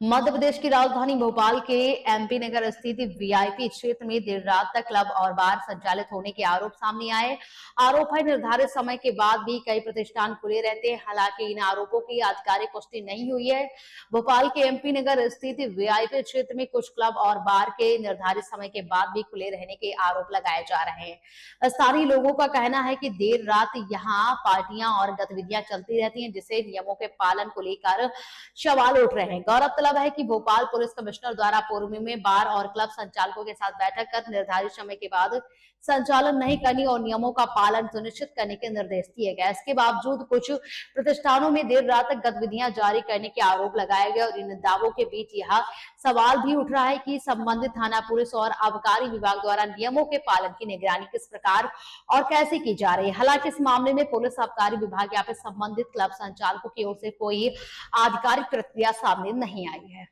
मध्य प्रदेश की राजधानी भोपाल के एमपी नगर स्थित वीआईपी क्षेत्र में देर रात तक क्लब और बार संचालित होने के आरोप सामने आए। आरोप है निर्धारित समय के बाद भी कई प्रतिष्ठान खुले रहते हैं। हालांकि इन आरोपों की आधिकारिक पुष्टि नहीं हुई है। भोपाल के एमपी नगर स्थित वीआईपी क्षेत्र में कुछ क्लब और बार के निर्धारित समय के बाद भी खुले रहने के आरोप लगाए जा रहे हैं। स्थानीय लोगों का कहना है कि देर रात यहाँ पार्टियां और गतिविधियां चलती रहती हैं, जिससे नियमों के पालन को लेकर सवाल उठ रहे हैं। गौरतलब है कि भोपाल पुलिस कमिश्नर द्वारा पूर्व में बार और क्लब संचालकों के साथ बैठक कर निर्धारित समय के बाद संचालन नहीं करने और नियमों का पालन सुनिश्चित करने के निर्देश दिए गए। इसके बावजूद कुछ प्रतिष्ठानों में देर रात तक गतिविधियां जारी करने के आरोप लगाए गए और इन दावों के बीच यह सवाल भी उठ रहा है कि संबंधित थाना पुलिस और आबकारी विभाग द्वारा नियमों के पालन की निगरानी किस प्रकार और कैसे की जा रही है। हालांकि इस मामले में पुलिस आबकारी विभाग या फिर संबंधित क्लब संचालकों की ओर से कोई आधिकारिक प्रतिक्रिया सामने नहीं आई है।